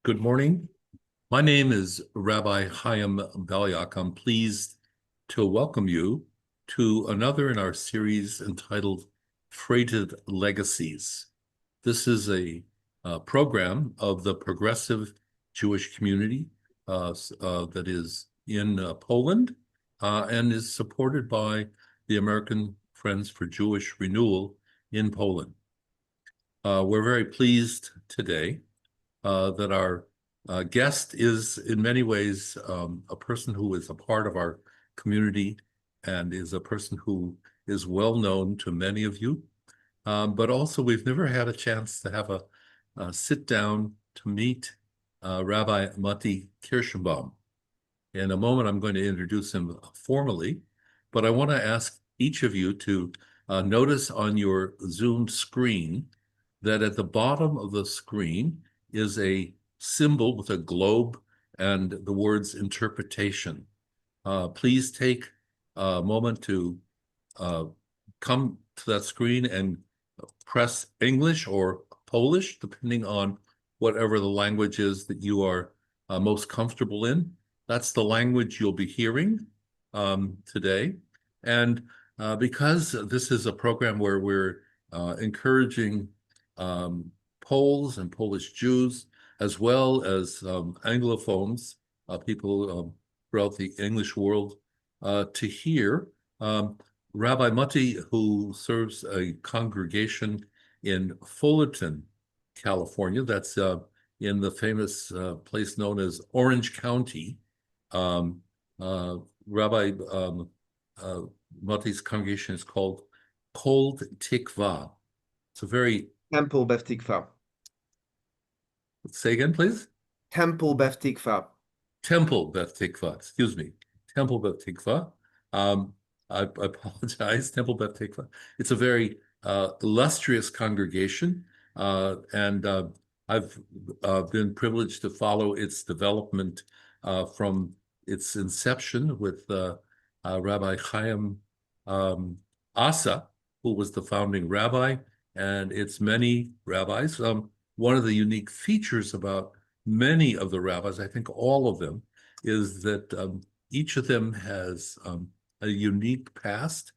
Good morning. My name is Rabbi Chaim Baliak. I'm pleased to welcome you to another in our series entitled Freighted Legacies. This is a program of the Progressive Jewish community that is in Poland and is supported by the American Friends for Jewish Renewal in Poland. We're very pleased today that our guest is in many ways a person who is a part of our community and is a person who is well known to many of you. But also we've never had a chance to have a sit down to meet Rabbi Mati Kirschenbaum. In a moment, I'm going to introduce him formally, but I want to ask each of you to notice on your Zoom screen that at the bottom of the screen is a symbol with a globe and the words interpretation. Please take a moment to come to that screen and press English or Polish, depending on whatever the language is that you are most comfortable in. That's the language you'll be hearing today. And because this is a program where we're encouraging Poles and Polish Jews, as well as Anglophones, people throughout the English world, to hear Rabbi Mati, who serves a congregation in Fullerton, California. That's in the famous place known as Orange County. Rabbi Mati's congregation is called Cold Tikvah. It's a very... Temple Beth Tikvah. Say again, please. Temple Beth Tikvah. Temple Beth Tikvah, excuse me. Temple Beth Tikvah. I apologize, Temple Beth Tikvah. It's a very illustrious congregation, and I've been privileged to follow its development from its inception with Rabbi Chaim Asa, who was the founding rabbi, and its many rabbis. One of the unique features about many of the rabbis, I think all of them, is that each of them has a unique past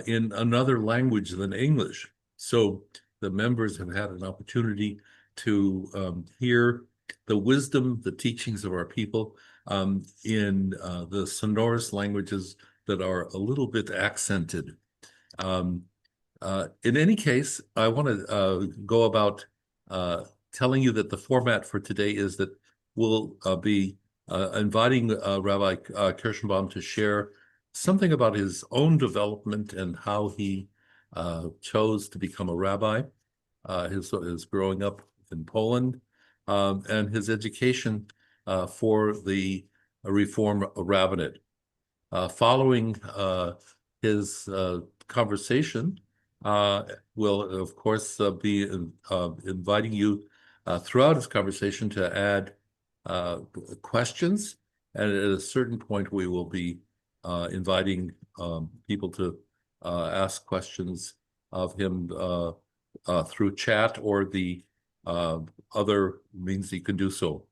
in another language than English. So the members have had an opportunity to hear the wisdom, the teachings of our people in the sonorous languages that are a little bit accented. In any case, I want to go about telling you that the format for today is that we'll be inviting Rabbi Kirschenbaum to share something about his own development and how he chose to become a rabbi, his growing up in Poland, and his education for the Reform Rabbinate. Following his conversation, we'll, of course, be inviting you throughout his conversation to add questions. And at a certain point, we will be inviting people to ask questions of him through chat or the other means you can do so.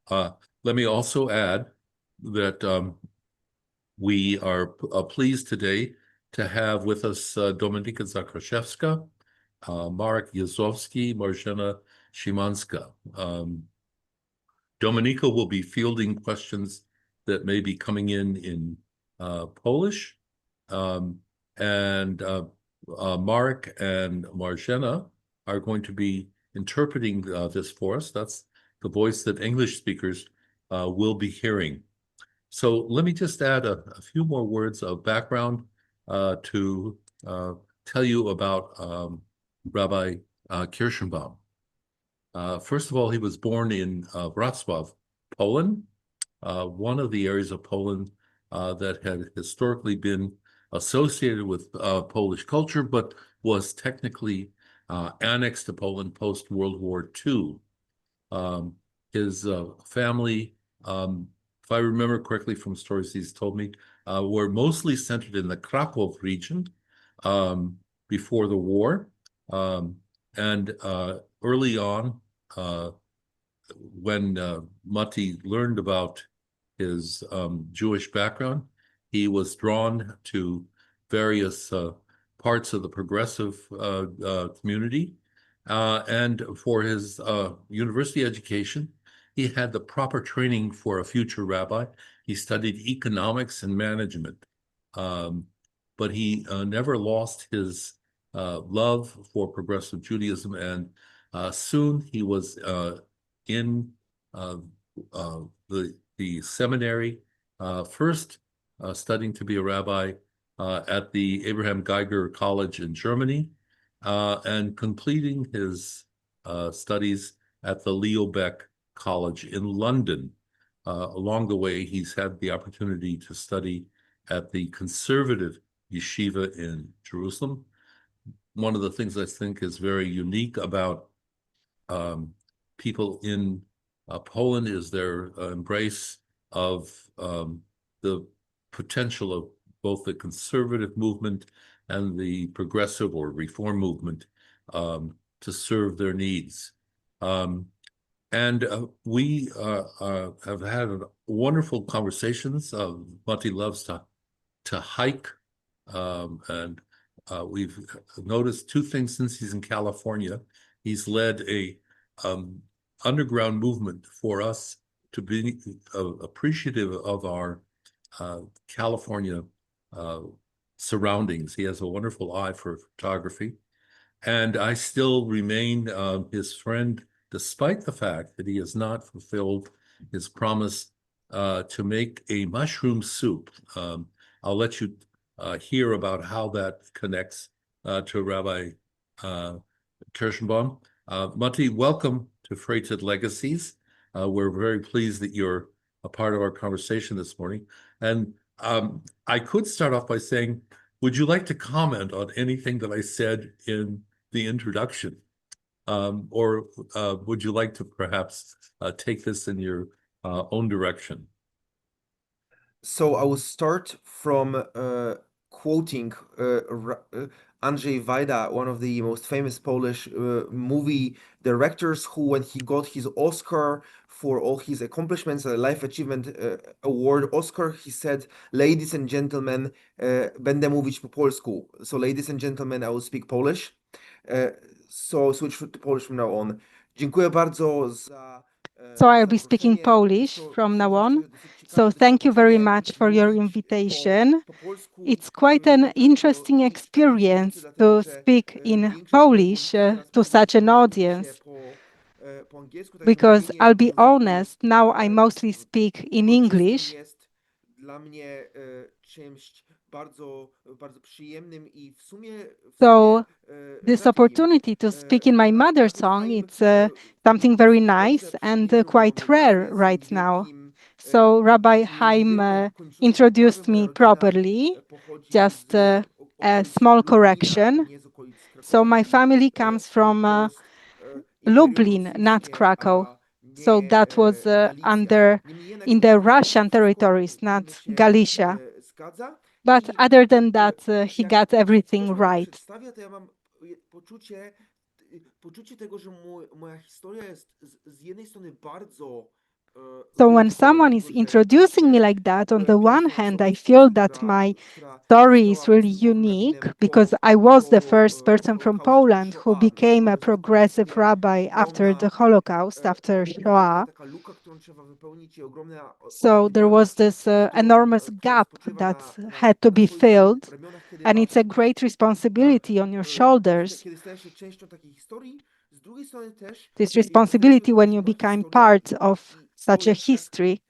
Let me also add that we are pleased today to have with us Dominika Zakraszewska, Marek Jazowski, Marzena Szymanska. Dominika will be fielding questions that may be coming in Polish, and Marek and Marzena are going to be interpreting this for us. That's the voice that English speakers will be hearing. So let me just add a few more words of background to tell you about Rabbi Kirschenbaum. First of all, he was born in Wroclaw, Poland, one of the areas of Poland that had historically been associated with Polish culture, but was technically annexed to Poland post-World War II. His family, if I remember correctly from stories he's told me, were mostly centered in the Krakow region before the war. And early on, when Mati learned about his Jewish background, he was drawn to various parts of the progressive community. And for his university education, he had the proper training for a future rabbi. He studied economics and management, but he never lost his love for progressive Judaism, and soon he was in uh, the seminary, first studying to be a rabbi at the Abraham Geiger College in Germany, and completing his studies at the Leo Baeck College in London. Along the way, he's had the opportunity to study at the Conservative Yeshiva in Jerusalem. One of the things I think is very unique about people in Poland is their embrace of the potential of both the conservative movement and the progressive or reform movement to serve their needs. And we have had wonderful conversations. Mati loves to hike, and we've noticed two things since he's in California. He's led a underground movement for us to be appreciative of our California surroundings. He has a wonderful eye for photography, and I still remain his friend, despite the fact that he has not fulfilled his promise to make a mushroom soup. I'll let you hear about how that connects to Rabbi Kirschenbaum. Mati, welcome to Freighted Legacies. We're very pleased that you're a part of our conversation this morning. And I could start off by saying, would you like to comment on anything that I said in the introduction? Or would you like to perhaps take this in your own direction? So I will start from quoting Andrzej Wajda, one of the most famous Polish movie directors, who, when he got his Oscar for all his accomplishments, a Life Achievement Award Oscar, he said, "Ladies and gentlemen, będę mówić po polsku." So, ladies and gentlemen, I will speak Polish. So switch to Polish from now on. Dziękuję bardzo za So I'll be speaking Polish from now on. So thank you very much for your invitation. It's quite an interesting experience to speak in Polish to such an audience, because I'll be honest, now I mostly speak in English. So this opportunity to speak in my mother tongue, it's something very nice and quite rare right now. So Rabbi Chaim introduced me properly, just a small correction. So my family comes from Lublin, not Krakow. So that was in the Russian territories, not Galicia. But other than that, he got everything right. So when someone is introducing me like that, on the one hand, I feel that my story is really unique because I was the first person from Poland who became a progressive rabbi after the Holocaust, after Shoah. So there was this enormous gap that had to be filled, and it's a great responsibility on your shoulders. This responsibility when you become part of such a history.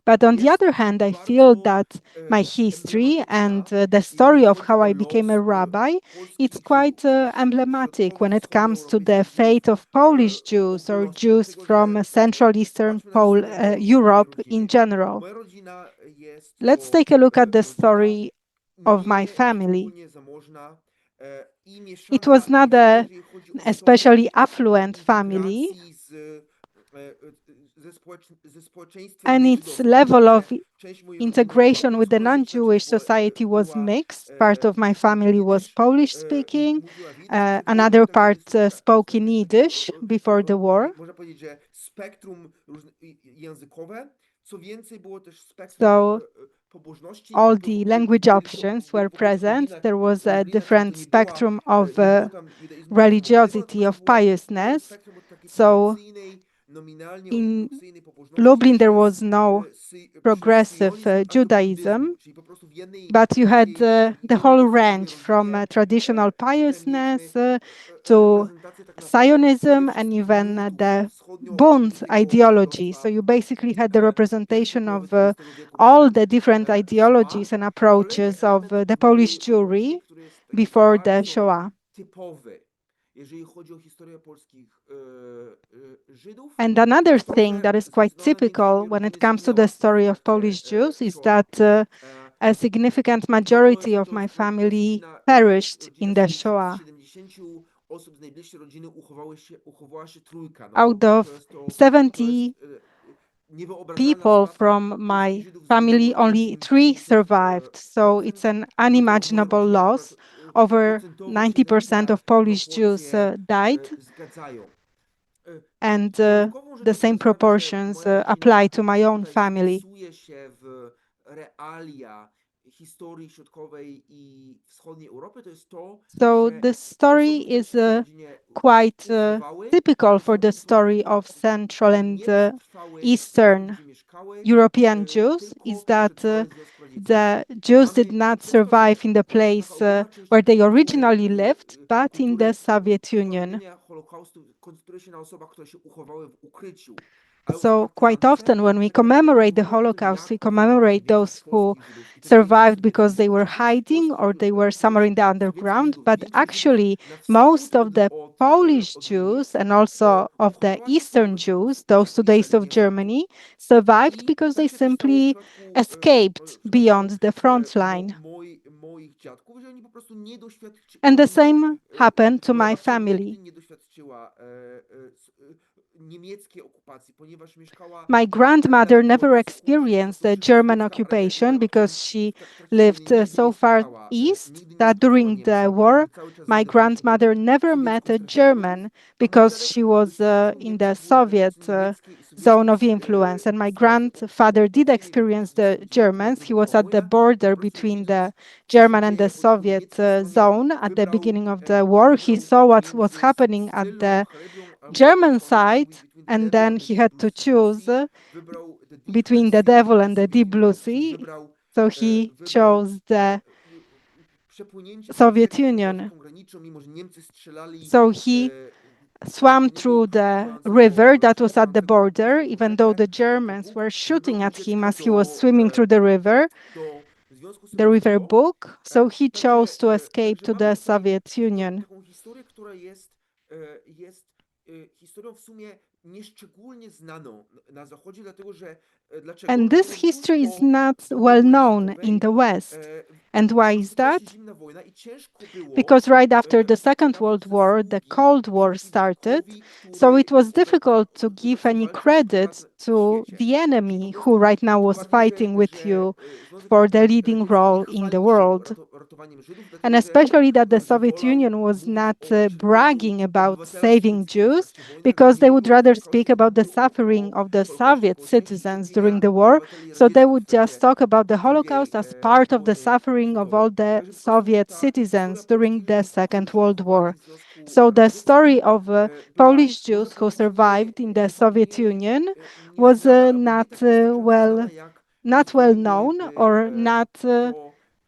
But on the other hand, I feel that my history and the story of how I became a rabbi, it's quite emblematic when it comes to the fate of Polish Jews or Jews from Central Eastern Europe in general. Let's take a look at the story of my family. It was not a especially affluent family. and its level of integration with the non-Jewish society was mixed. Part of my family was Polish speaking, another part spoke in Yiddish before the war. So all the language options were present. There was a different spectrum of religiosity, of piousness. So in Lublin, there was no progressive Judaism, but you had the whole range from traditional piousness to Zionism and even the Bund ideology. So you basically had the representation of all the different ideologies and approaches of the Polish Jewry before the Shoah. And another thing that is quite typical when it comes to the story of Polish Jews is that a significant majority of my family perished in the Shoah. Out of 70 people from my family, only 3 survived. So it's an unimaginable loss. Over 90% of Polish Jews died. And the same proportions apply to my own family. So the story is quite typical for the story of Central and Eastern European Jews, is that the Jews did not survive in the place where they originally lived, but in the Soviet Union. So quite often when we commemorate the Holocaust, we commemorate those who survived because they were hiding or they were somewhere in the underground. But actually, most of the Polish Jews and also of the Eastern Jews, those 2 days of Germany, survived because they simply escaped beyond the front line. And the same happened to my family. My grandmother never experienced the German occupation because she lived so far east that during the war, my grandmother never met a German because she was in the Soviet zone of influence. And my grandfather did experience the Germans. He was at the border between the German and the Soviet zone at the beginning of the war. He saw what was happening at the German side, and then he had to choose between the devil and the deep blue sea. So he chose the Soviet Union. So he swam through the river that was at the border, even though the Germans were shooting at him as he was swimming through the river Bug. So he chose to escape to the Soviet Union. And this history is not well known in the West. And why is that? Because right after the Second World War, the Cold War started, so it was difficult to give any credit to the enemy who right now was fighting with you for the leading role in the world. And especially that the Soviet Union was not bragging about saving Jews, because they would rather speak about the suffering of the Soviet citizens during the war. So they would just talk about the Holocaust as part of the suffering of all the Soviet citizens during the Second World War. So the story of Polish Jews who survived in the Soviet Union was not well known, or not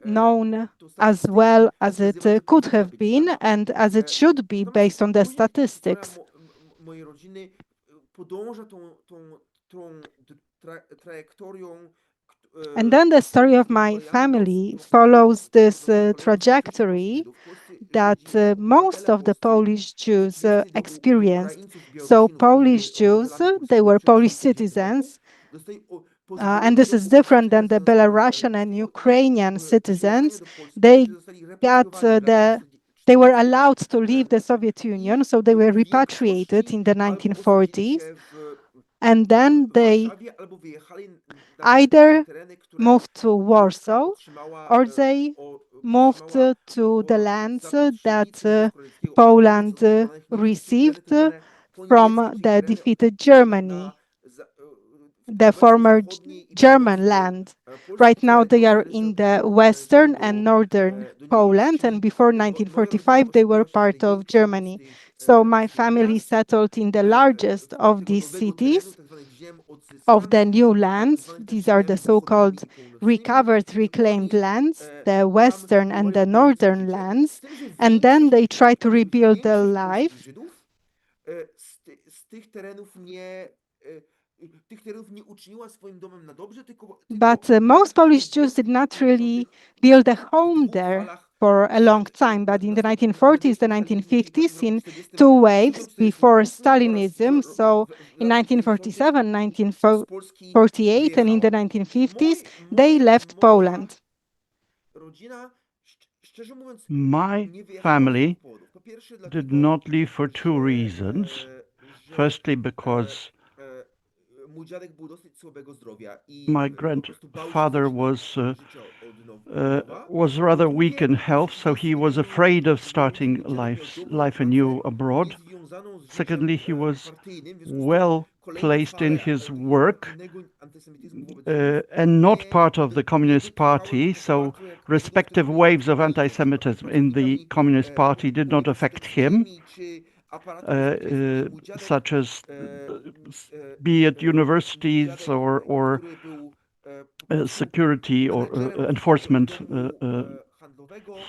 known as well as it could have been and as it should be based on the statistics. And then the story of my family follows this trajectory that most of the Polish Jews experienced. So Polish Jews, they were Polish citizens, and this is different than the Belarusian and Ukrainian citizens. They were allowed to leave the Soviet Union, so they were repatriated in the 1940s. And then they either moved to Warsaw or they moved to the lands that Poland received from the defeated Germany, the former German land. Right now they are in the western and northern Poland, and before 1945 they were part of Germany. So my family settled in the largest of these cities of the new lands. These are the so-called recovered, reclaimed lands, the western and the northern lands, and then they try to rebuild their life. But most Polish Jews did not really build a home there for a long time. But in the 1940s, the 1950s, in two waves before Stalinism, so in 1947, 1948, and in the 1950s, they left Poland. My family did not leave for two reasons. Firstly, because my grandfather was rather weak in health, so he was afraid of starting life anew abroad. Secondly, he was well placed in his work and not part of the Communist Party, so respective waves of anti-Semitism in the Communist Party did not affect him, such as be it universities or security or enforcement.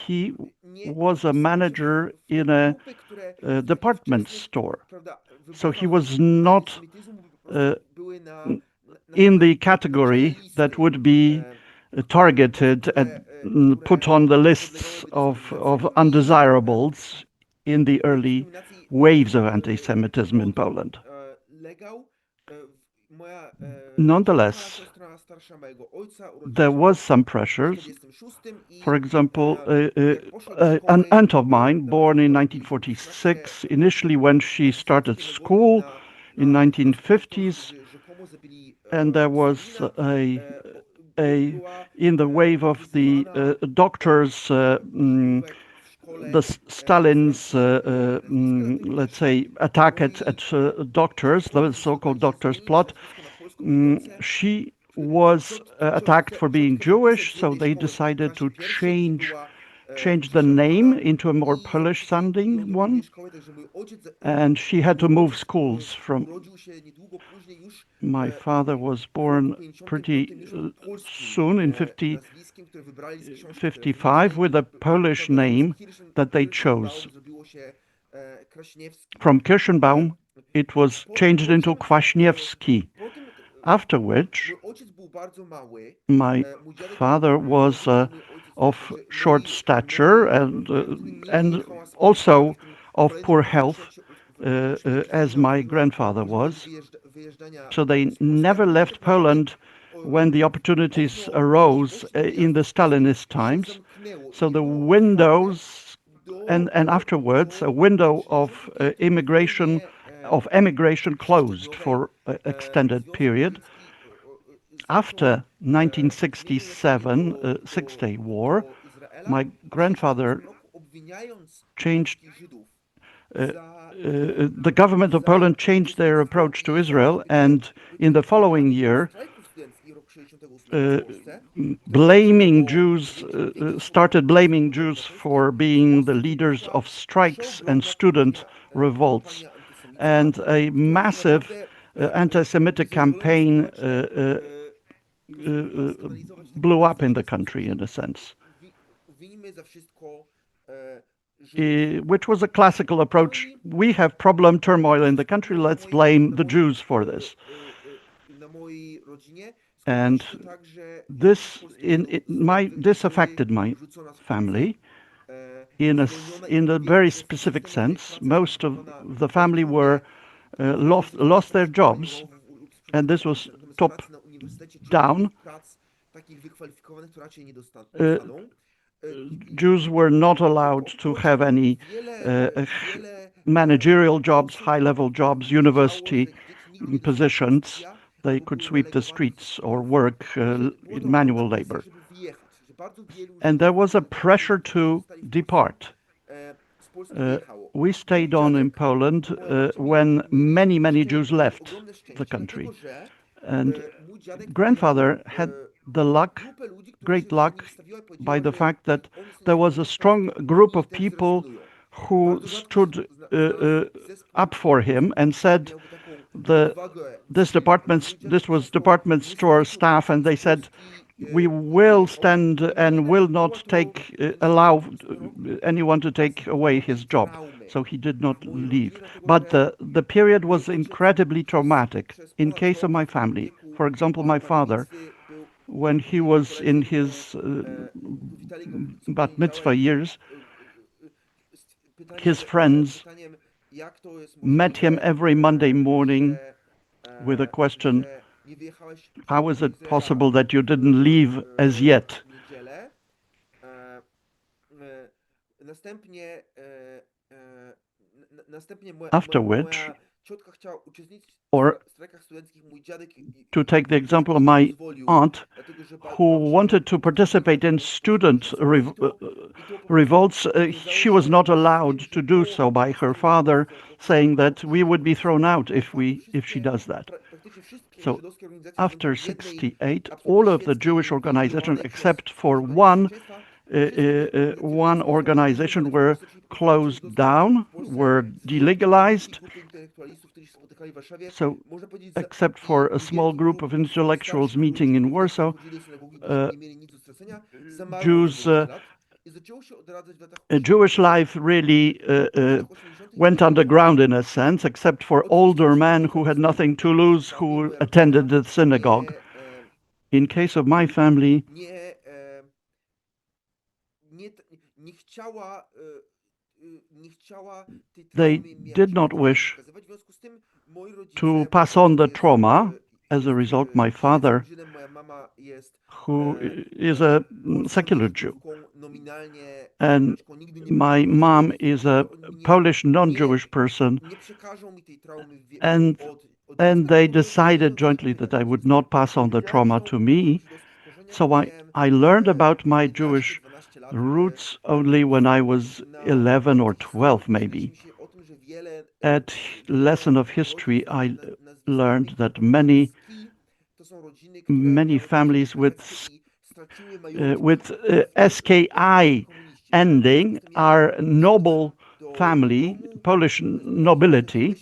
He was a manager in a department store, so he was not in the category that would be targeted and put on the lists of undesirables in the early waves of anti-Semitism in Poland. Nonetheless, there was some pressures. For example, an aunt of mine, born in 1946, initially when she started school in 1950s, and there was in the wave of the doctors, the Stalin's, let's say, attack at doctors, the so-called doctors' plot. She was attacked for being Jewish, so they decided to change the name into a more Polish-sounding one, and she had to move schools from. My father was born pretty soon in 55 with a Polish name that they chose. From Kirschenbaum, it was changed into Kwaśniewski, after which my father was of short stature and also of poor health, as my grandfather was. So they never left Poland when the opportunities arose in the Stalinist times. So the windows, and afterwards, a window of emigration closed for an extended period. After 1967, Six-Day War, my grandfather changed. The government of Poland changed their approach to Israel, and in the following year, started blaming Jews for being the leaders of strikes and student revolts, and a massive anti-Semitic campaign blew up in the country, in a sense, which was a classical approach. We have problem, turmoil in the country, let's blame the Jews for this. And this affected my family in a very specific sense. Most of the family were lost their jobs, and this was top down. Jews were not allowed to have any managerial jobs, high-level jobs, university positions. They could sweep the streets or work in manual labor. And there was a pressure to depart. We stayed on in Poland when many Jews left the country. And grandfather had the great luck, by the fact that there was a strong group of people who stood up for him and said, this was department store staff, and they said, we will stand and will not allow anyone to take away his job. So he did not leave. But the period was incredibly traumatic. In case of my family, for example, my father, when he was in his bat mitzvah years, his friends met him every Monday morning with a question, how is it possible that you didn't leave as yet? After which, or to take the example of my aunt, who wanted to participate in student revolts, she was not allowed to do so by her father, saying that we would be thrown out if she does that. So after 1968, all of the Jewish organizations, except for one organization, were closed down, were delegalized. So, except for a small group of intellectuals meeting in Warsaw, Jewish life really went underground in a sense, except for older men who had nothing to lose, who attended the synagogue. In case of my family, they did not wish to pass on the trauma. As a result, my father, who is a secular Jew, and my mom is a Polish non-Jewish person, and they decided jointly that I would not pass on the trauma to me. So I learned about my Jewish roots only when I was 11 or 12, maybe. At lesson of history, I learned that many families with SKI ending are noble family, Polish nobility.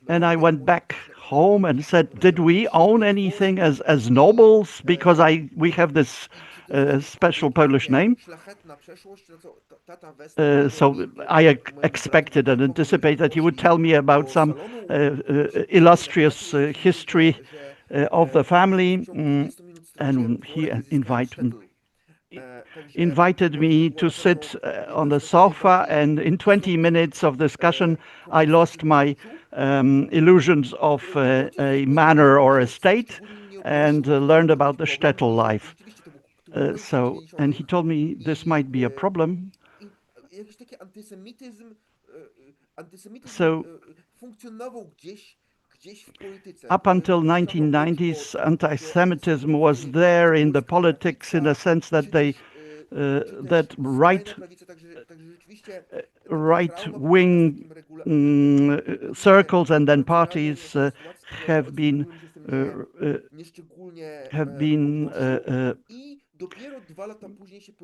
And I went back home and said, did we own anything as nobles? Because we have this special Polish name. So I expected and anticipated that he would tell me about some illustrious history of the family, and he invited me to sit on the sofa, and in 20 minutes of discussion, I lost my illusions of a manor or a state, and learned about the shtetl life. And he told me this might be a problem. So up until 1990s, anti-Semitism was there in the politics, in the sense that that right-wing circles and then parties have been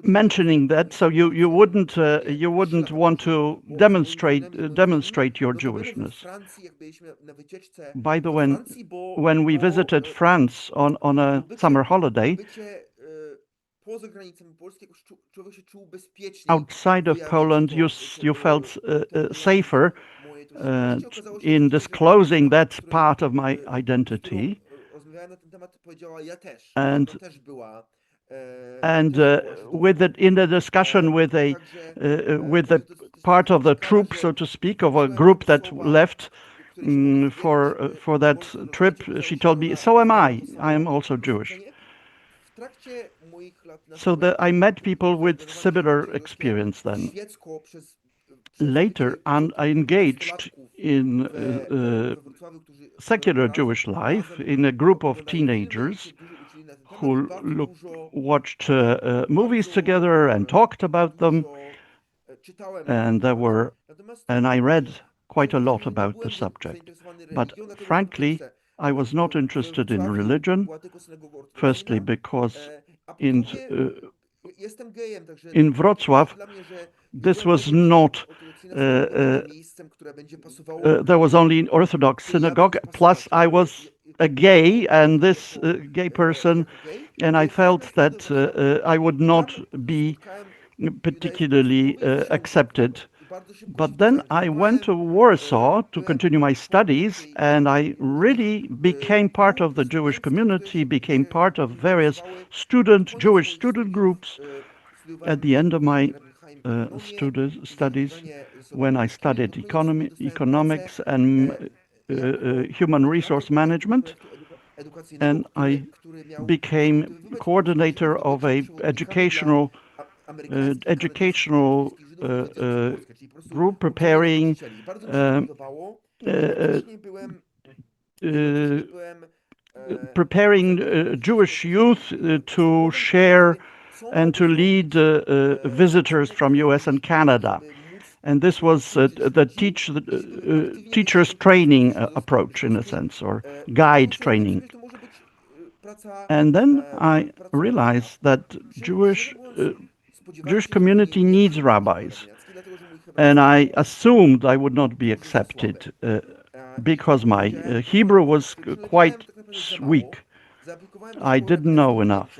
mentioning that, so you wouldn't want to demonstrate your Jewishness. By the way, when we visited France on a summer holiday, outside of Poland, you felt safer in disclosing that part of my identity, and with it in the discussion with the part of the troop, so to speak, of a group that left for that trip, she told me, so am I am also Jewish. So I met people with similar experience then. Later, I engaged in secular Jewish life in a group of teenagers who watched movies together and talked about them, and I read quite a lot about the subject. But frankly, I was not interested in religion, firstly because in Wrocław, this was not, there was only an Orthodox synagogue, plus I was a gay, and this gay person, and I felt that I would not be particularly accepted. But then I went to Warsaw to continue my studies, and I really became part of the Jewish community, became part of various Jewish student groups. At the end of my studies, when I studied economics and human resource management, and I became coordinator of a educational group preparing Jewish youth to share and to lead visitors from US and Canada. And this was the teacher's training approach, in a sense, or guide training. And then I realized that Jewish community needs rabbis. And I assumed I would not be accepted because my Hebrew was quite weak. I didn't know enough.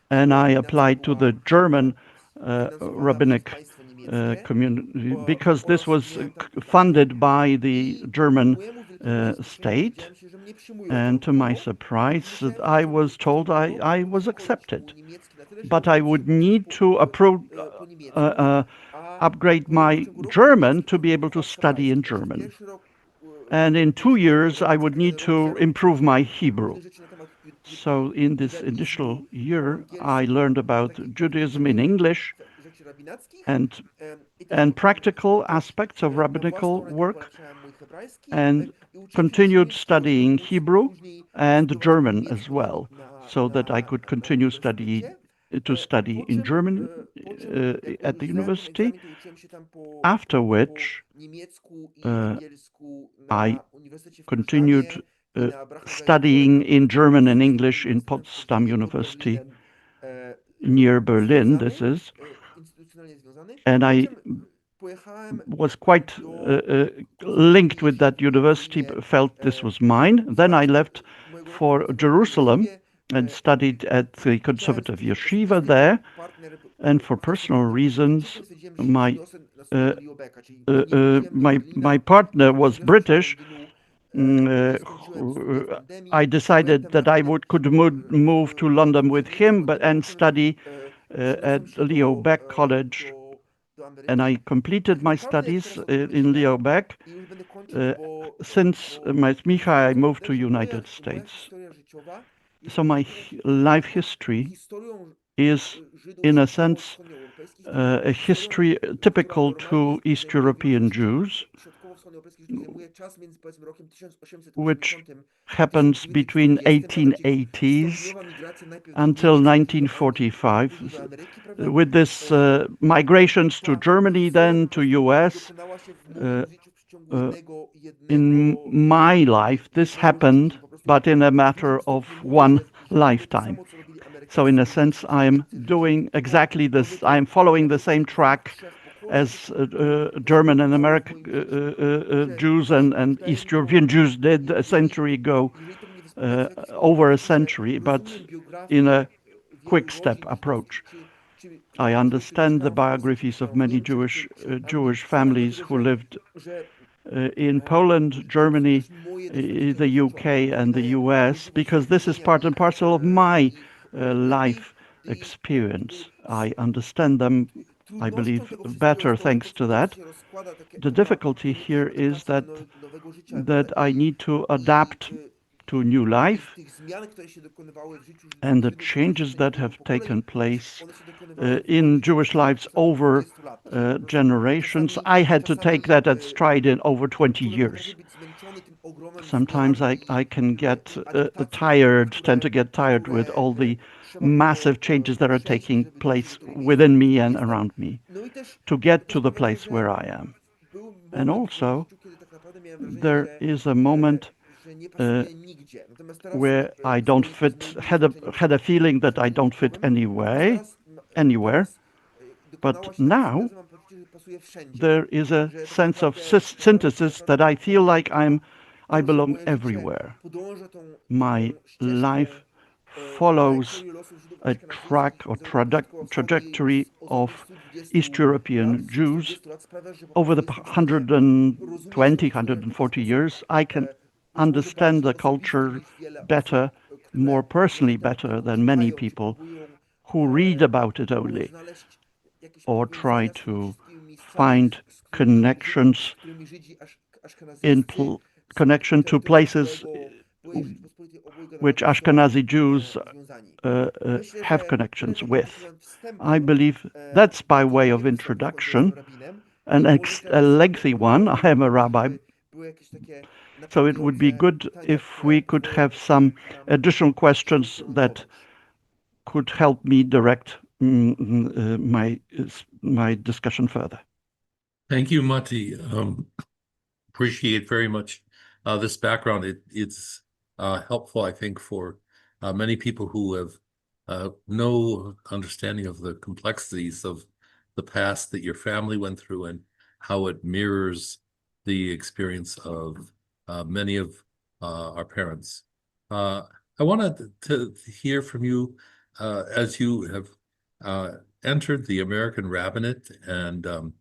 And I applied to the German rabbinic community because this was funded by the German state. And to my surprise, I was told I was accepted. But I would need to upgrade my German to be able to study in German. And in 2 years, I would need to improve my Hebrew. So in this initial year, I learned about Judaism in English and practical aspects of rabbinical work, and continued studying Hebrew and German as well, so that I could continue to study in German at the university, after which I continued studying in German and English in Potsdam University near Berlin, this is, and I was quite linked with that university, felt this was mine. Then I left for Jerusalem and studied at the Conservative Yeshiva there, and for personal reasons, my partner was British. I decided that I could move to London with him, and study at Leo Baeck College, and I completed my studies in Leo Baeck. Since my smicha, I moved to United States. So my life history is, in a sense, a history typical to East European Jews, which happens between 1880s until 1945, with this migrations to Germany, then to US. In my life, this happened, but in a matter of one lifetime. So in a sense, I'm doing exactly this. I'm following the same track as German and American Jews and East European Jews did a century ago, over a century, but in a quick step approach. I understand the biographies of many Jewish families who lived in Poland, Germany, the UK, and the US, because this is part and parcel of my life experience. I understand them, I believe, better thanks to that. The difficulty here is that I need to adapt to new life, and the changes that have taken place in Jewish lives over generations. I had to take that at stride in over 20 years. sometimes I can get tend to get tired with all the massive changes that are taking place within me and around me to get to the place where I am. And also, there is a moment where I don't fit, had a feeling that I don't fit anywhere, but now there is a sense of synthesis that I feel like I belong everywhere. My life follows a track or trajectory of East European Jews over the 120, 140 years. I can understand the culture better, more personally better than many people who read about it only or try to find connections in connection to places which Ashkenazi Jews have connections with. I believe that's by way of introduction, a lengthy one. I am a rabbi, so it would be good if we could have some additional questions that could help me direct my discussion further. Thank you, Mati. Appreciate very much this background. It's helpful, I think, for many people who have no understanding of the complexities of the past that your family went through and how it mirrors the experience of many of our parents. I wanted to hear from you as you have entered the American rabbinate and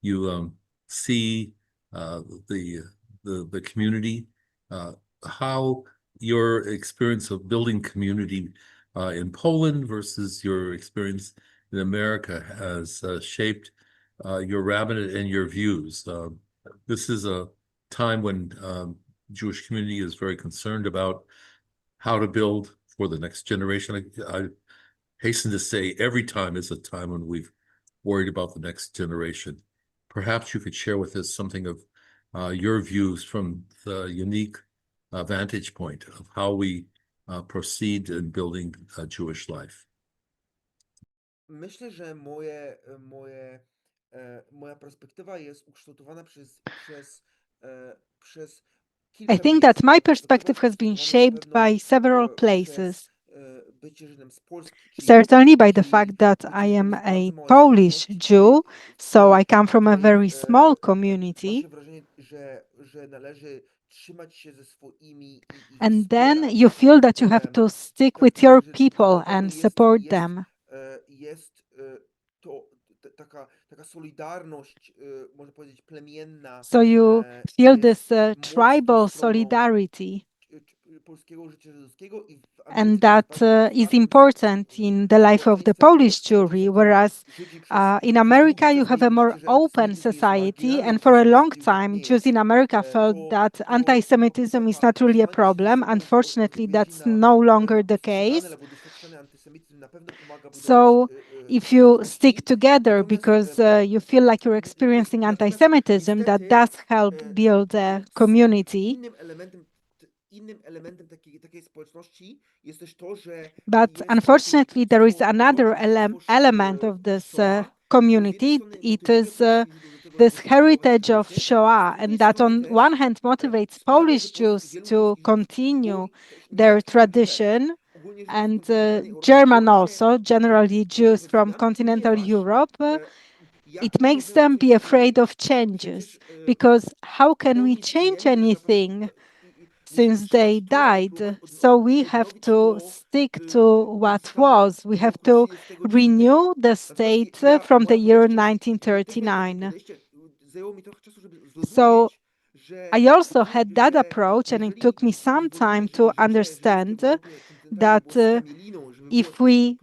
you see the community, how your experience of building community in Poland versus your experience in America has shaped your rabbinate and your views. This is a time when Jewish community is very concerned about how to build for the next generation. I hasten to say every time is a time when we've worried about the next generation. Perhaps you could share with us something of your views from the unique vantage point of how we proceed in building a Jewish life. Myślę, że moja perspektywa jest ukształtowana przez I think that my perspective has been shaped by several places. Certainly by the fact that I am a Polish Jew, so I come from a very small community. And then you feel that you have to stick with your people and support them. So you feel this tribal solidarity. And that is important in the life of the Polish Jewry, whereas in America you have a more open society, and for a long time Jews in America felt that anti-Semitism is not really a problem. Unfortunately, that's no longer the case. So if you stick together because you feel like you're experiencing anti-Semitism, that does help build a community. But unfortunately, there is another element of this community. It is this heritage of Shoah, and that on one hand motivates Polish Jews to continue their tradition, and German also, generally Jews from continental Europe. It makes them be afraid of changes, because how can we change anything since they died? So we have to stick to what was. We have to renew the state from the year 1939. So I also had that approach, and it took me some time to understand that if we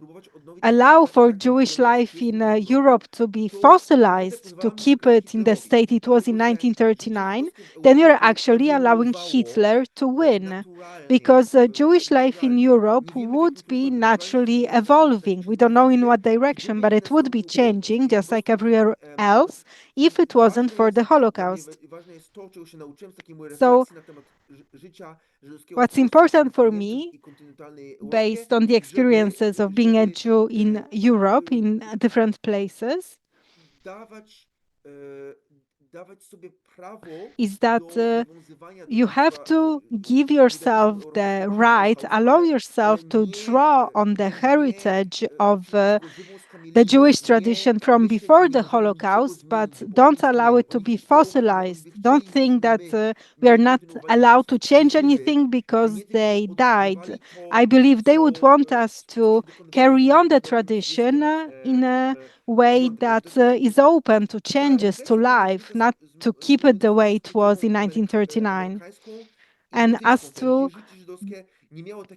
allow for Jewish life in Europe to be fossilized, to keep it in the state it was in 1939, then you're actually allowing Hitler to win, because Jewish life in Europe would be naturally evolving. We don't know in what direction, but it would be changing, just like everywhere else, if it wasn't for the Holocaust. So what's important for me, based on the experiences of being a Jew in Europe, in different places, is that you have to give yourself the right, allow yourself to draw on the heritage of the Jewish tradition from before the Holocaust, but don't allow it to be fossilized. Don't think that we are not allowed to change anything because they died. I believe they would want us to carry on the tradition in a way that is open to changes, to life, not to keep it the way it was in 1939. And as to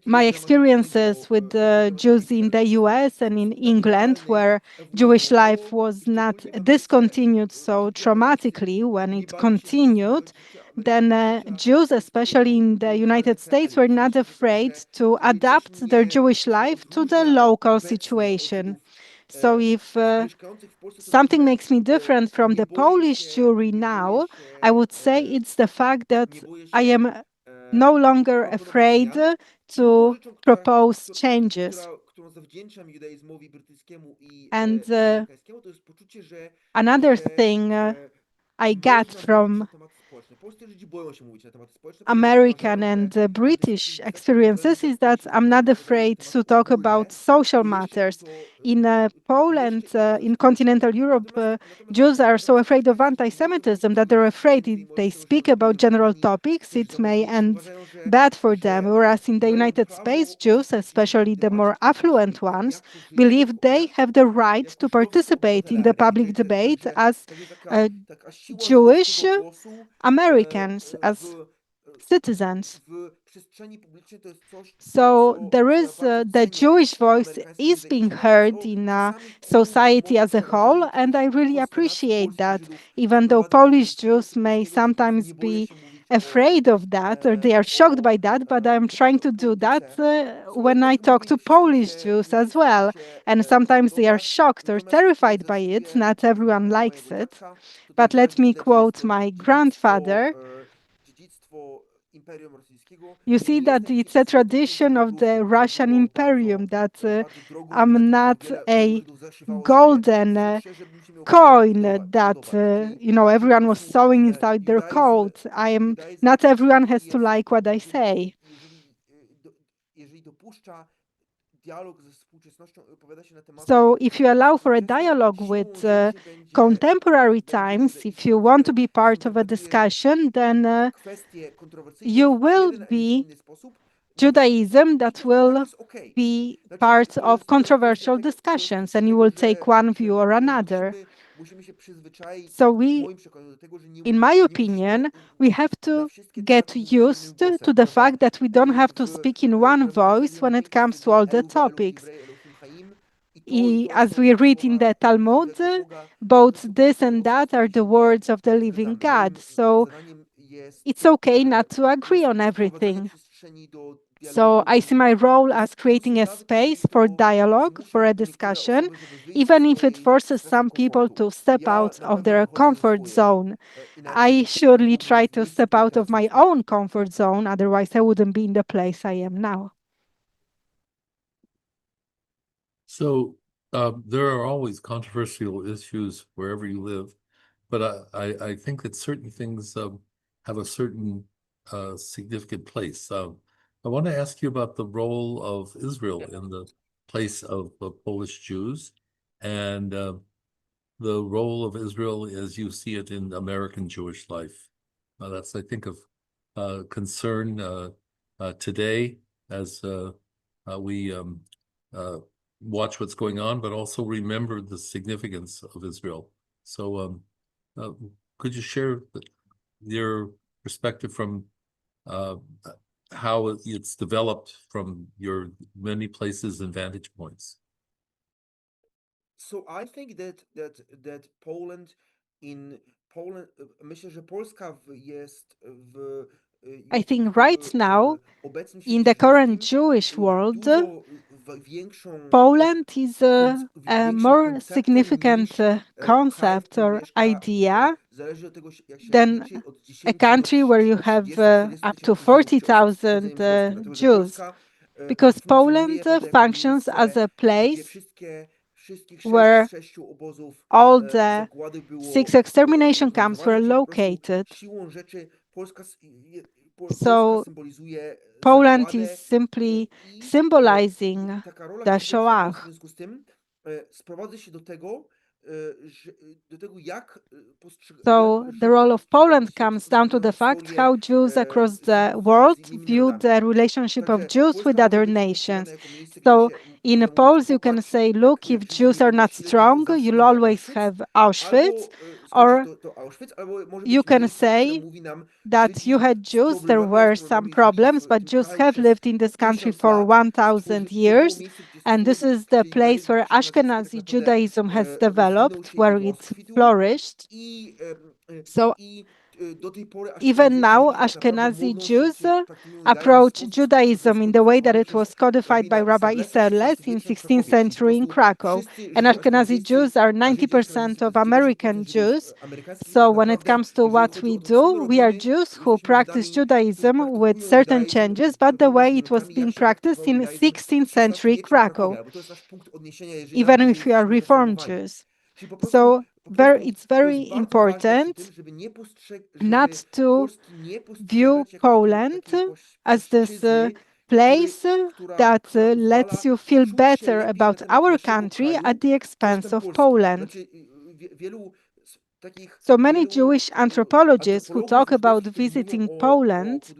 my experiences with the Jews in the US and in England, where Jewish life was not discontinued so traumatically when it continued, then Jews, especially in the United States, were not afraid to adapt their Jewish life to the local situation. So if something makes me different from the Polish Jewry now, I would say it's the fact that I am no longer afraid to propose changes. And another thing I got from American and British experiences is that I'm not afraid to talk about social matters. In Poland, in continental Europe, Jews are so afraid of anti-Semitism that they're afraid if they speak about general topics, it may end bad for them. Whereas in the United States, Jews, especially the more affluent ones, believe they have the right to participate in the public debate as Jewish Americans, as citizens. So there is the Jewish voice is being heard in society as a whole, and I really appreciate that, even though Polish Jews may sometimes be afraid of that, or they are shocked by that, but I'm trying to do that when I talk to Polish Jews as well. And sometimes they are shocked or terrified by it. Not everyone likes it. But let me quote my grandfather. You see that it's a tradition of the Russian Imperium that I'm not a golden coin that everyone was sewing inside their coat. Not everyone has to like what I say. So if you allow for a dialogue with contemporary times, if you want to be part of a discussion, then you will be Judaism that will be part of controversial discussions, and you will take one view or another. So in my opinion, we have to get used to the fact that we don't have to speak in one voice when it comes to all the topics. As we read in the Talmud, both this and that are the words of the living God. So it's okay not to agree on everything. So I see my role as creating a space for dialogue, for a discussion, even if it forces some people to step out of their comfort zone. I surely try to step out of my own comfort zone, otherwise I wouldn't be in the place I am now. So there are always controversial issues wherever you live, but I think that certain things have a certain significant place. I want to ask you about the role of Israel in the place of Polish Jews and the role of Israel as you see it in American Jewish life. That's, I think, of concern today as we watch what's going on, but also remember the significance of Israel. So could you share your perspective from how it's developed from your many places and vantage points? So I think that Poland in Poland, myślę, że Polska jest I jest think right now, obecnym in świecie the current żydowskim Jewish world, dużo większą Poland is a większym more konceptem significant niż kraj, w concept którym or mieszka, idea zależy od tego, jak się than liczy, od a 10 do country where you have 30-40 up to tysięcy Żydów czy osób z 40,000 rdzeniem wzrostu, dlatego że Jews, Polska because funkcjonuje Poland naprawdę jako functions as miejsce, a gdzie place wszystkich where 6 obozów all the zagłady było 6 extermination camps were zorganizowane, czyli po prostu located. siłą rzeczy Polska So symbolizuje Poland is zagładę simply i symbolizing taka rola the historyczna Polski w Shoah. związku z tym sprowadza się do tego, do tego jak So the role of Poland comes down to the fact how Jews across the world view the relationship of Jews with other nations. So in Poles, you can say, look, if Jews are not strong, you'll always have Auschwitz, or you can say that you had Jews, there were some problems, but Jews have lived in this country for 1,000 years, and this is the place where Ashkenazi Judaism has developed, where it flourished. So even now, Ashkenazi Jews approach Judaism in the way that it was codified by Rabbi Isserles in 16th century in Krakow. And Ashkenazi Jews are 90% of American Jews. So when it comes to what we do, we are Jews who practice Judaism with certain changes, but the way it was being practiced in 16th century Krakow, even if we are Reformed Jews. So it's very important not to view Poland as this place that lets you feel better about our country at the expense of Poland. So many Jewish anthropologists who talk about visiting Poland,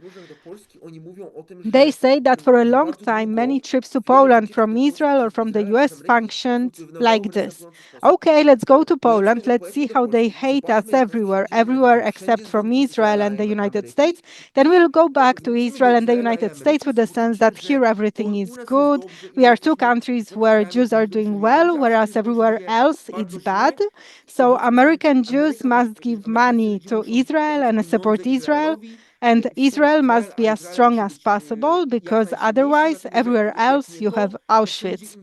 they say that for a long time, many trips to Poland from Israel or from the US functioned like this. Okay, let's go to Poland. Let's see how they hate us everywhere except from Israel and the United States. Then we'll go back to Israel and the United States with the sense that here everything is good. We are two countries where Jews are doing well, whereas everywhere else it's bad. So American Jews must give money to Israel and support Israel, and Israel must be as strong as possible, because otherwise, everywhere else you have Auschwitz.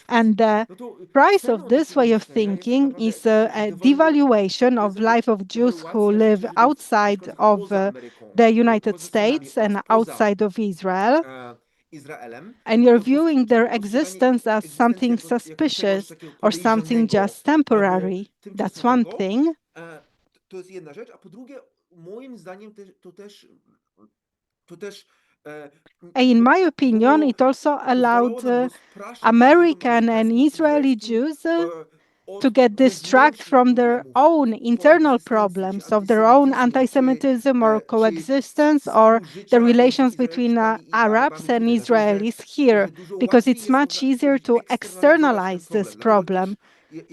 And the price of this way of thinking is a devaluation of life of Jews who live outside of the United States and outside of Israel. And you're viewing their existence as something suspicious or something just temporary. That's one thing. To jest jedna rzecz, a po drugie, moim zdaniem to też in my opinion, it also allowed American and Israeli Jews to get distracted from their own internal problems of their own anti-Semitism or coexistence or the relations between Arabs and Israelis here, because it's much easier to externalize this problem.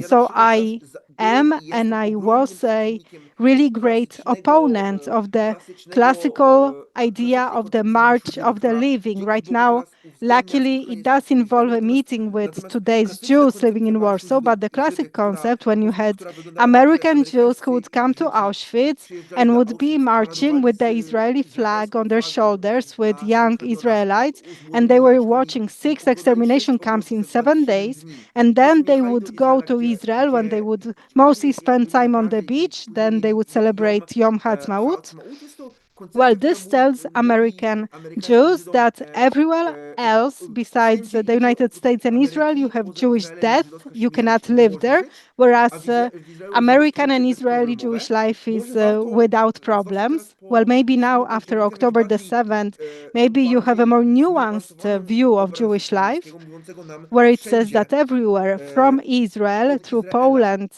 So I am and I was a really great opponent of the classical idea of the march of the living. Right now, luckily, it does involve a meeting with today's Jews living in Warsaw, but the classic concept, when you had American Jews who would come to Auschwitz and would be marching with the Israeli flag on their shoulders with young Israelites, and they were watching 6 extermination camps in 7 days, and then they would go to Israel when they would mostly spend time on the beach, then they would celebrate Yom Ha'atzmaut. Well, this tells American Jews that everywhere else besides the United States and Israel, you have Jewish death, you cannot live there, whereas American and Israeli Jewish life is without problems. Well, maybe now after October the 7th, maybe you have a more nuanced view of Jewish life, where it says that everywhere from Israel through Poland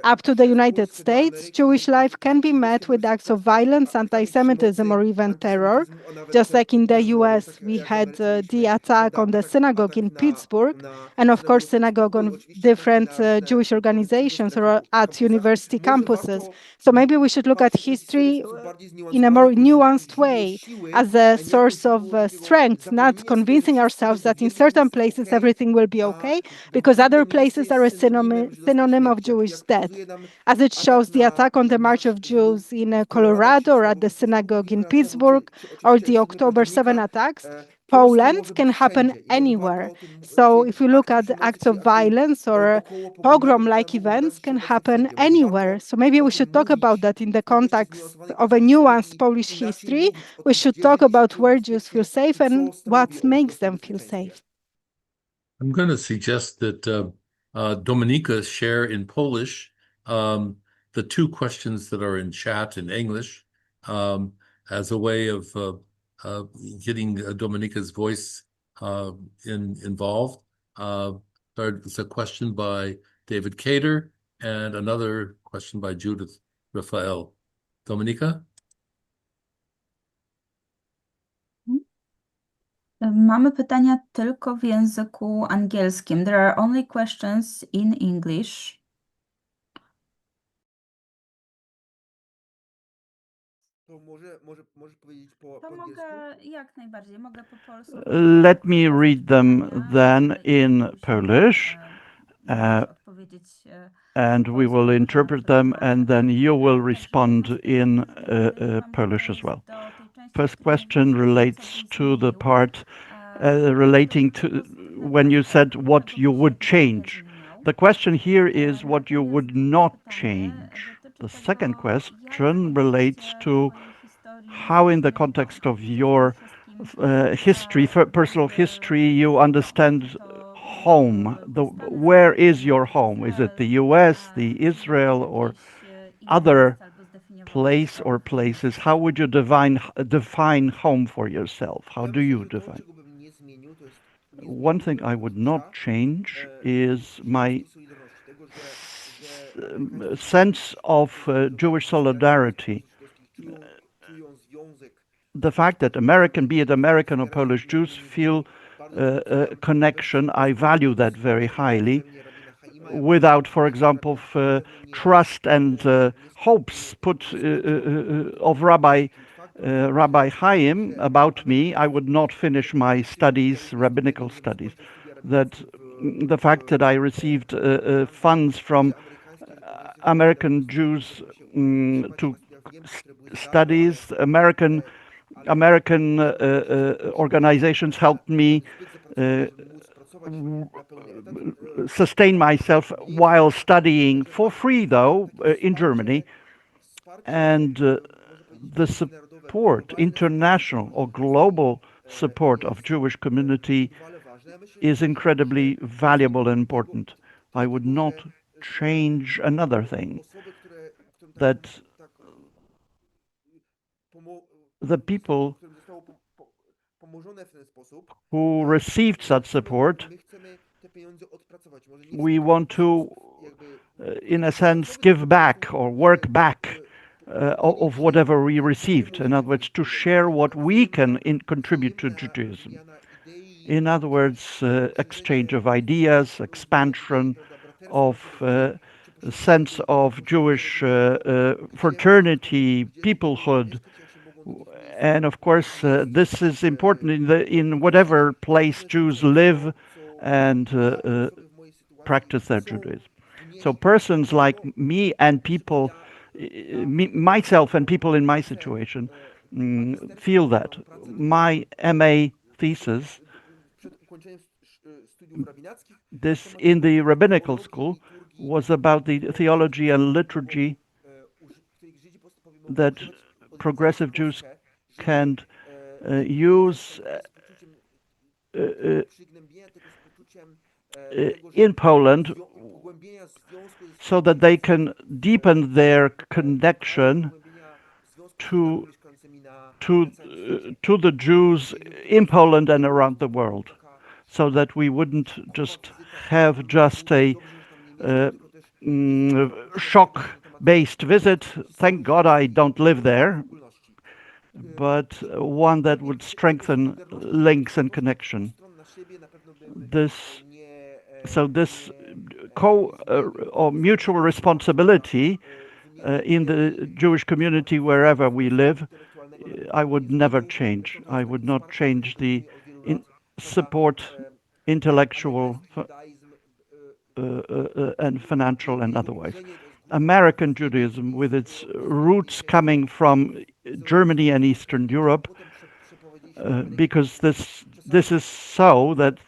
up to the United States, Jewish life can be met with acts of violence, anti-Semitism, anti-Semitism or even terror. Just like in the US, we had the attack on the synagogue in Pittsburgh, and of course, synagogue on different Jewish organizations or at university campuses. So maybe we should look at history in a more nuanced way as a source of strength, not convincing ourselves that in certain places everything will be okay, because other places are a synonym of Jewish death. As it shows the attack on the March of Jews in Colorado or at the synagogue in Pittsburgh, or the October 7 attacks, Poland can happen anywhere. So if you look at acts of violence or pogrom-like events can happen anywhere. So maybe we should talk about that in the context of a nuanced Polish history. We should talk about where Jews feel safe and what makes them feel safe. I'm going to suggest that Dominika share in Polish the two questions that are in chat in English as a way of getting Dominika's voice involved. There's a question by David Cater and another question by Judith Raphael. Dominika? Mamy pytania tylko w języku angielskim. There are only questions in English. To możesz powiedzieć po To angielsku? mogę, jak najbardziej, mogę po polsku. Let me read them then in Polish, Odpowiedzieć and we will interpret them, and then you will respond in Polish as well. First question relates to the part relating to when you said what you would change. The question here is what you would not change. The second question relates to how, in the context of your history, personal history, you understand home. Where is your home? Is it the US, the Israel, or other place or places? How would you define home for yourself? How do you define? One thing I would not change is my sense of Jewish solidarity. The fact that be it American or Polish Jews, feel a connection, I value that very highly. Without, for example, trust and hopes put of Rabbi Chaim about me, I would not finish my studies, rabbinical studies. That the fact that I received funds from American Jews to studies, American organizations helped me sustain myself while studying for free, though, in Germany. And the support, international or global support of Jewish community is incredibly valuable and important. I would not change another thing, that the people who received such support, we want to, in a sense, give back or work back of whatever we received. In other words, to share what we can contribute to Judaism. In other words, exchange of ideas, expansion of sense of Jewish fraternity, peoplehood. And of course, this is important in whatever place Jews live and practice their Judaism. So persons like me and people, myself and people in my situation, feel that. My MA thesis, this in the rabbinical school, was about the theology and liturgy that progressive Jews can use in Poland so that they can deepen their connection to the Jews in Poland and around the world, so that we wouldn't just have a shock-based visit. Thank God I don't live there. but one that would strengthen links and connection. This or mutual responsibility in the Jewish community wherever we live, I would never change. I would not change the support, intellectual and financial and otherwise. American Judaism, with its roots coming from Germany and Eastern Europe, because this is so that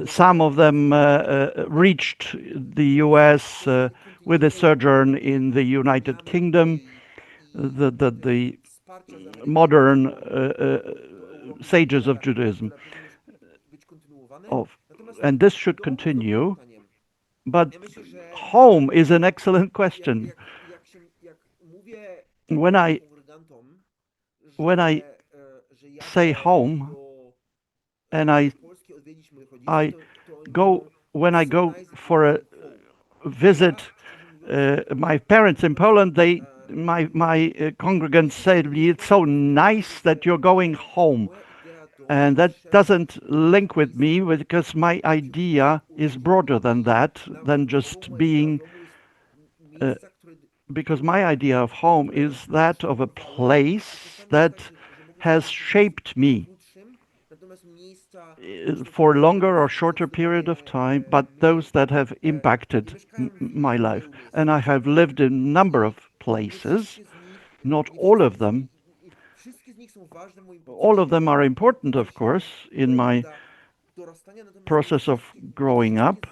some of them reached the U.S. With a sojourn in the United Kingdom. The modern sages of Judaism, and this should continue. But home is an excellent question. When I say home, and I go for a visit my parents in Poland, my congregants said, "It's so nice that you're going home." And that doesn't link with me, because my idea is broader than that, than just being, because my idea of home is that of a place that has shaped me for a longer or shorter period of time, but those that have impacted my life. And I have lived in a number of places, not all of them. All of them are important, of course, in my process of growing up,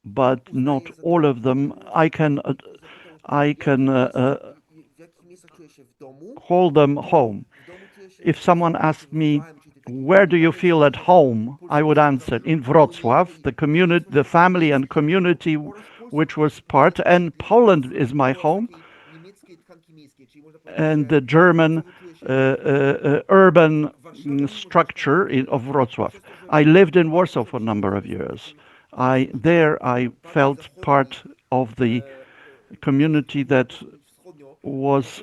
but not all of them. I can call them home. If someone asked me, "Where do you feel at home?" I would answer, in Wrocław, the family and community which was part, and Poland is my home, and the German urban structure of Wrocław. I lived in Warsaw for a number of years. There I felt part of the community that was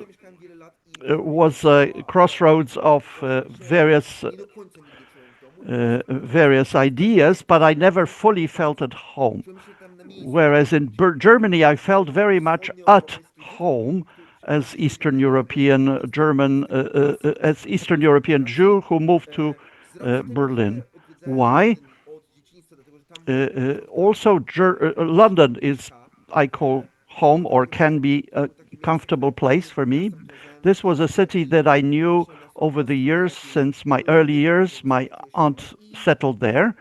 a crossroads of various ideas, but I never fully felt at home. Whereas in Germany, I felt very much at home as Eastern European German, as Eastern European Jew who moved to Berlin. Why? Also, London is, I call home, or can be a comfortable place for me. This was a city that I knew over the years, since my early years. My aunt settled there.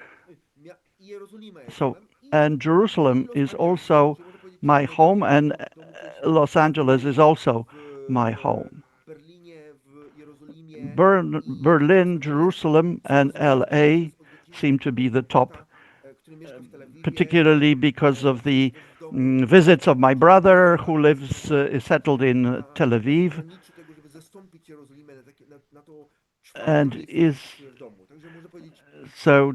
And Jerusalem is also my home, and Los Angeles is also my home. Berlin, Jerusalem, and LA seem to be the top, particularly because of the visits of my brother, who is settled in Tel Aviv, and is so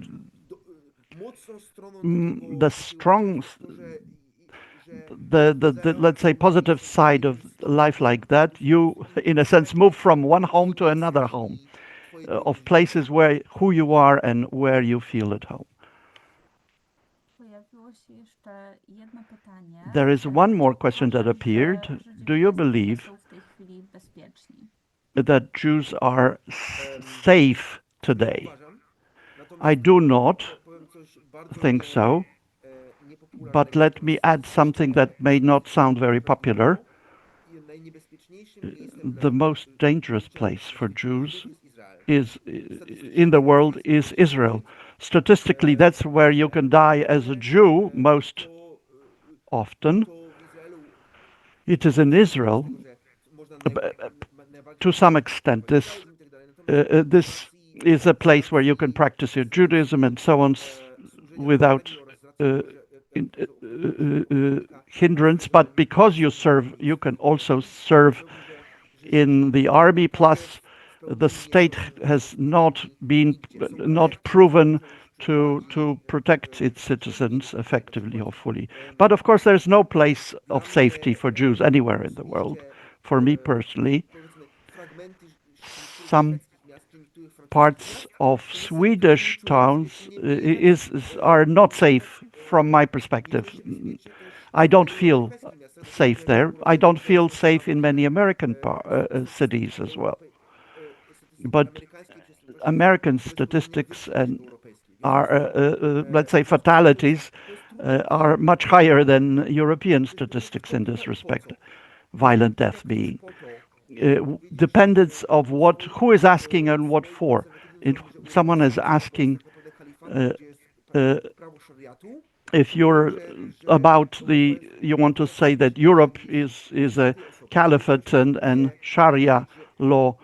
the strong, the let's say positive side of life like that. You, in a sense, move from one home to another home, of places who you are and where you feel at home. There is one more question that appeared. Do you believe that Jews are safe today? I do not think so, but let me add something that may not sound very popular. The most dangerous place for Jews in the world is Israel. Statistically, that's where you can die as a Jew most often. It is in Israel, to some extent. This is a place where you can practice your Judaism and so on without hindrance. But because you can also serve in the army. Plus, the state has not proven to protect its citizens effectively or fully. But of course, there's no place of safety for Jews anywhere in the world. for me personally, some parts of Swedish towns are not safe from my perspective. I don't feel safe there. I don't feel safe in many American cities as well. But American statistics and are, let's say, fatalities are much higher than European statistics in this respect, violent death being. Dependence of who is asking and what for. If someone is asking if you're you want to say that Europe is a caliphate and Sharia law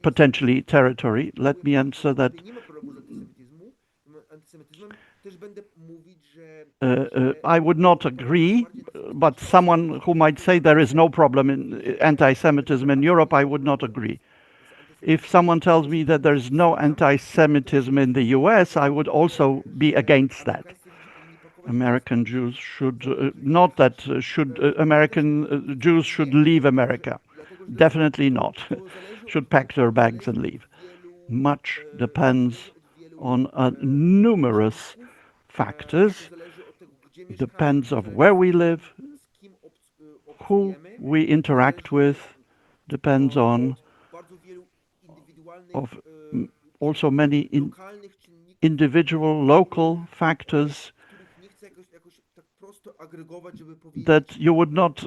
potentially territory, let me answer that I would not agree, but someone who might say there is no problem in anti-Semitism in Europe, I would not agree. If someone tells me that there's no anti-Semitism in the US, I would also be against that. American Jews should American Jews should leave America. Definitely not. Should pack their bags and leave. Much depends on numerous factors. Depends of where we live, who we interact with, depends on also many individual local factors that you would not,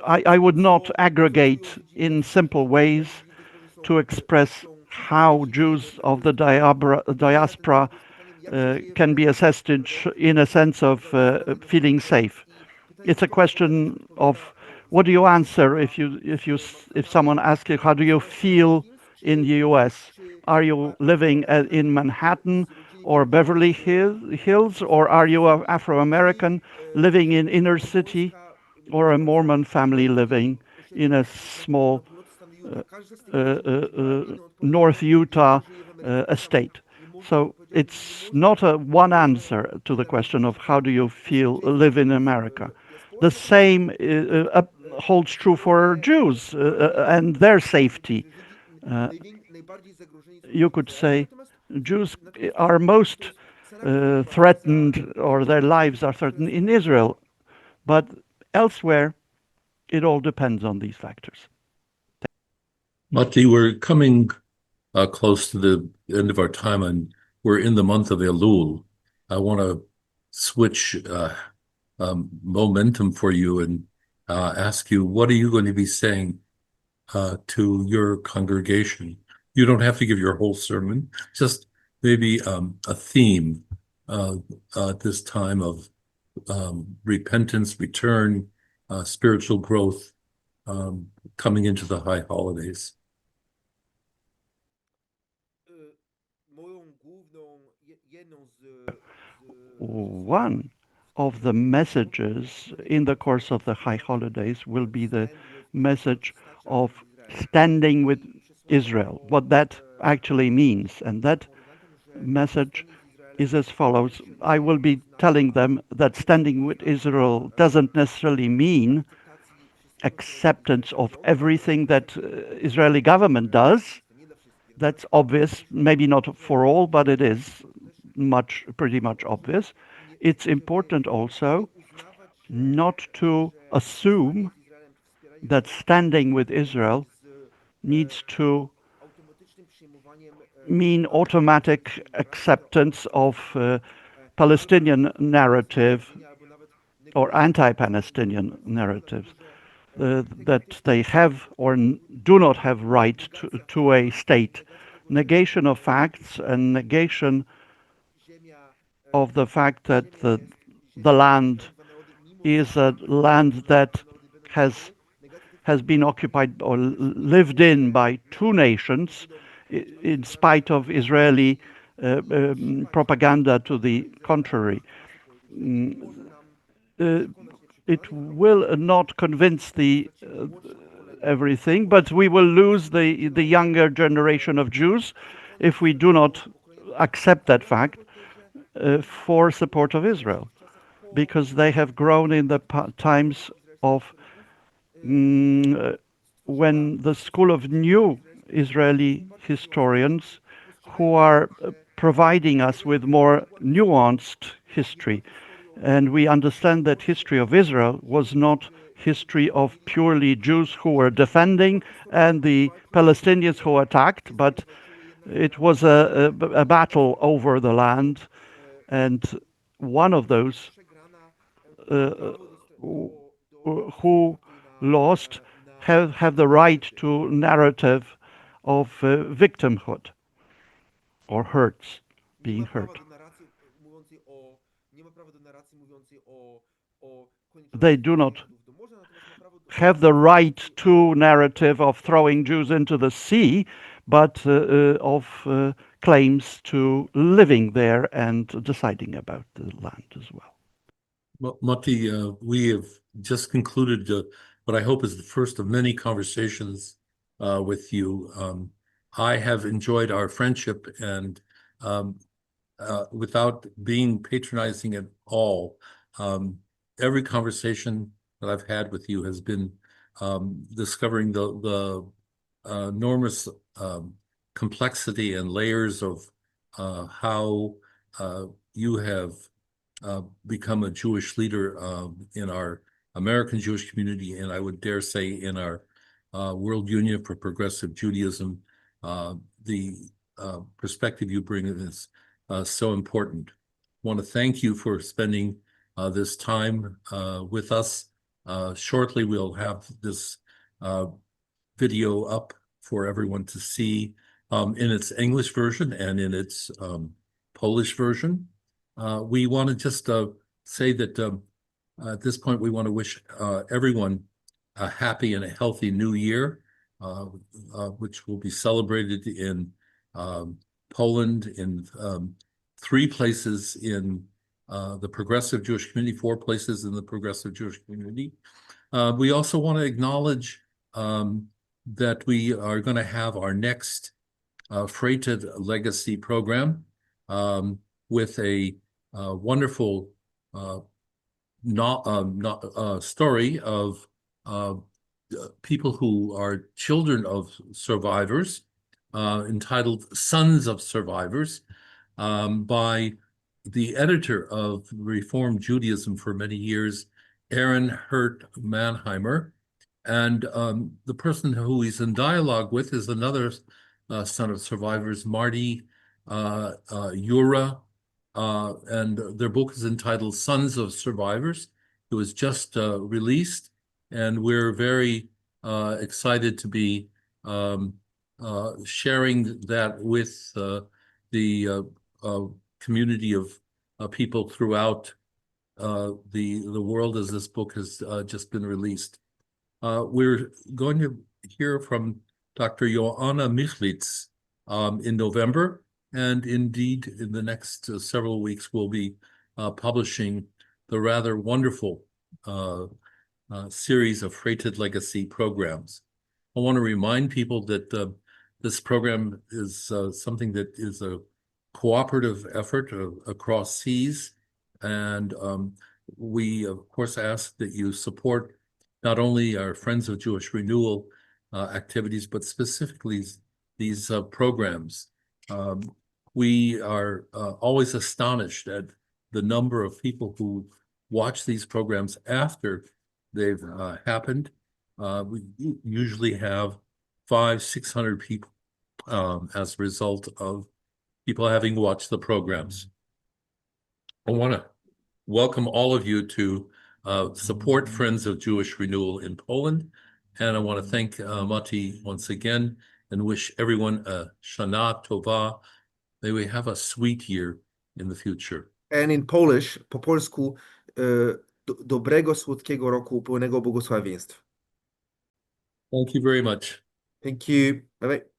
I would not aggregate in simple ways to express how Jews of the diaspora can be assessed in a sense of feeling safe. It's a question of what do you answer if someone asks you how do you feel in the U.S. Are you living in Manhattan or Beverly Hills, or are you an Afro-American living in inner city, or a Mormon family living in a small North Utah estate? So it's not a one answer to the question of how do you live in America. The same holds true for Jews and their safety. You could say Jews are most threatened, or their lives are threatened in Israel, but elsewhere it all depends on these factors. Mati, we're coming close to the end of our time, and we're in the month of Elul. I want to switch momentum for you and ask you, what are you going to be saying to your congregation? You don't have to give your whole sermon, just maybe a theme at this time of repentance, return, spiritual growth, coming into the high holidays. One of the messages in the course of the high holidays will be the message of standing with Israel, what that actually means. And that message is as follows. I will be telling them that standing with Israel doesn't necessarily mean acceptance of everything that Israeli government does. That's obvious, maybe not for all, but it is pretty much obvious. It's important also not to assume that standing with Israel needs to mean automatic acceptance of Palestinian narrative or anti-Palestinian narratives that they have or do not have right to a state. Negation of facts and negation of the fact that the land is a land that has been occupied or lived in by two nations, in spite of Israeli propaganda to the contrary. It will not convince everything, but we will lose the younger generation of Jews if we do not accept that fact for support of Israel, because they have grown in the times of when the school of new Israeli historians who are providing us with more nuanced history. And we understand that history of Israel was not history of purely Jews who were defending and the Palestinians who attacked, but it was a battle over the land. And one of those who lost have the right to narrative of victimhood or hurts, being hurt. They do not have the right to narrative of throwing Jews into the sea, but of claims to living there and deciding about the land as well. Well, Mati, we have just concluded what I hope is the first of many conversations with you. I have enjoyed our friendship, and without being patronizing at all, every conversation that I've had with you has been discovering the enormous complexity and layers of how you have become a Jewish leader in our American Jewish community, and I would dare say in our World Union for Progressive Judaism. The perspective you bring is so important. I want to thank you for spending this time with us. Shortly, we'll have this video up for everyone to see in its English version and in its Polish version. We want to just say that at this point, we want to wish everyone a happy and a healthy new year, which will be celebrated in Poland, in 3 places in the Progressive Jewish community, 4 places in the Progressive Jewish community. We also want to acknowledge that we are going to have our next Freighted Legacy program with a wonderful story of people who are children of survivors, entitled Sons of Survivors, by the editor of Reform Judaism for many years, Aaron Hurt Mannheimer. And the person who he's in dialogue with is another son of survivors, Marty Yura, and their book is entitled Sons of Survivors. It was just released, and we're very excited to be sharing that with the community of people throughout the world as this book has just been released. We're going to hear from Dr. Joanna Michlitz in November, and indeed in the next several weeks we'll be publishing the rather wonderful series of Freighted Legacy programs. I want to remind people that this program is something that is a cooperative effort across seas, and we of course ask that you support not only our Friends of Jewish Renewal activities, but specifically these programs. We are always astonished at the number of people who watch these programs after they've happened. We usually have 500-600 people as a result of people having watched the programs. I want to welcome all of you to support Friends of Jewish Renewal in Poland. And I want to thank Mati once again and wish everyone a Shana Tova. May we have a sweet year in the future. And in Polish, po polsku, dobrego, słodkiego roku pełnego błogosławieństw. Thank you very much. Thank you. Bye-bye.